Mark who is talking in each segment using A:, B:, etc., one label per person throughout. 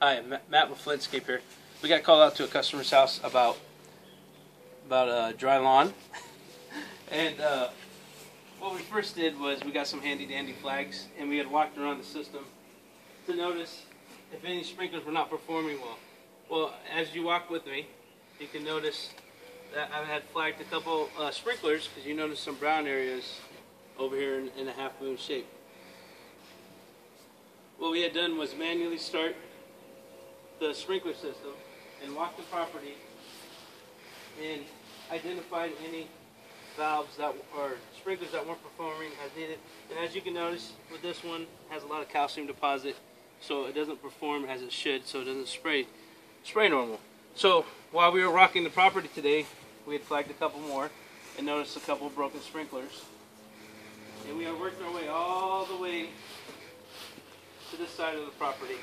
A: Hi, Matt with Flintscape here. We got called out to a customer's house about dry lawn, and what we first did was we got some handy dandy flags, and we had walked around the system to notice if any sprinklers were not performing well. Well, as you walk with me, you can notice that I had flagged a couple sprinklers, because you notice some brown areas over here in a half moon shape. What we had done was manually start the sprinkler system and walk the property and identified any valves that or sprinklers that weren't performing as needed. And as you can notice, with this one, it has a lot of calcium deposit, so it doesn't perform as it should, so it doesn't spray normal. So while we were rocking the property today, we had flagged a couple more and noticed a couple of broken sprinklers. And we had worked our way all the way to this side of the property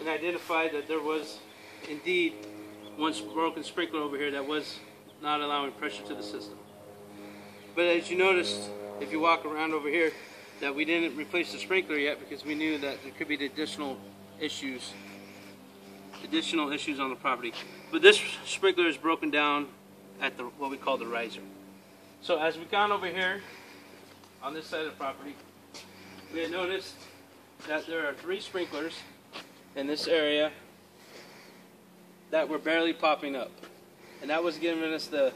A: and identified that there was indeed one broken sprinkler over here that was not allowing pressure to the system. But as you noticed, if you walk around over here, that we didn't replace the sprinkler yet because we knew that there could be additional issues on the property. But this sprinkler is broken down at what we call the riser. So as we've gone over here on this side of the property, we had noticed that there are 3 sprinklers in this area that were barely popping up, and that was giving us the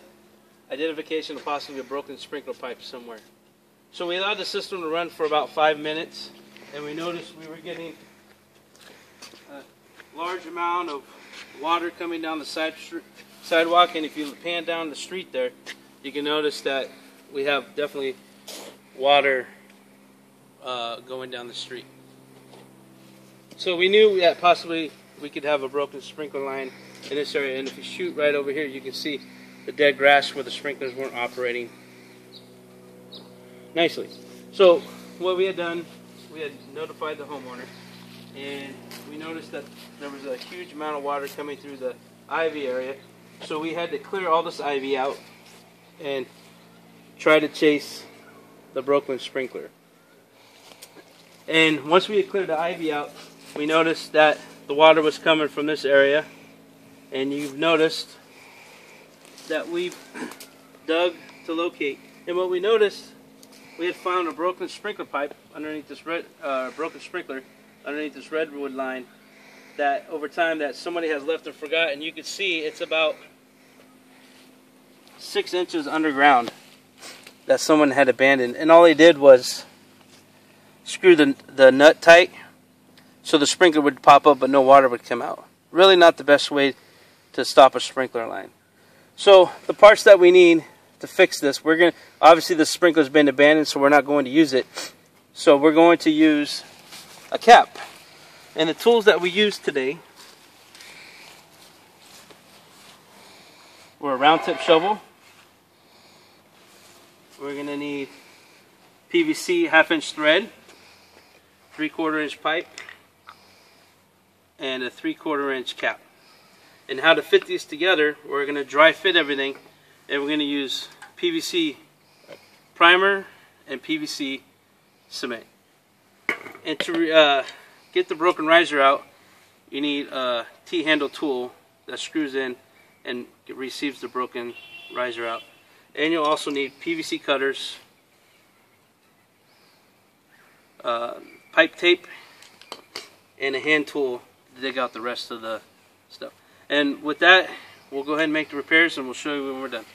A: identification of possibly a broken sprinkler pipe somewhere. So we allowed the system to run for about 5 minutes, and we noticed we were getting a large amount of water coming down the sidewalk, and if you pan down the street there, you can notice that we have definitely water going down the street. So we knew that possibly we could have a broken sprinkler line in this area, and if you shoot right over here, you can see the dead grass where the sprinklers weren't operating nicely. So what we had done, we had notified the homeowner, and we noticed that there was a huge amount of water coming through the ivy area, so we had to clear all this ivy out and try to chase the broken sprinkler. And once we had cleared the ivy out, we noticed that the water was coming from this area, and you've noticed that we've dug to locate. And what we noticed, we had found a broken sprinkler pipe underneath this broken sprinkler underneath this redwood line that over time that somebody has left and forgot, and you can see it's about 6 inches underground that someone had abandoned, and all they did was screw the nut tight so the sprinkler would pop up but no water would come out. Really not the best way to stop a sprinkler line. So the parts that we need to fix this, obviously the sprinkler's been abandoned, so we're not going to use it. So we're going to use a cap. And the tools that we used today were a round tip shovel. We're going to need PVC 1/2 inch thread, 3/4 inch pipe, and a 3/4 inch cap. And how to fit these together, we're going to dry fit everything, and we're going to use PVC primer and PVC cement. And to get the broken riser out, you need a T-handle tool that screws in and receives the broken riser out. And you'll also need PVC cutters, pipe tape, and a hand tool to dig out the rest of the stuff. And with that, we'll go ahead and make the repairs, and we'll show you when we're done.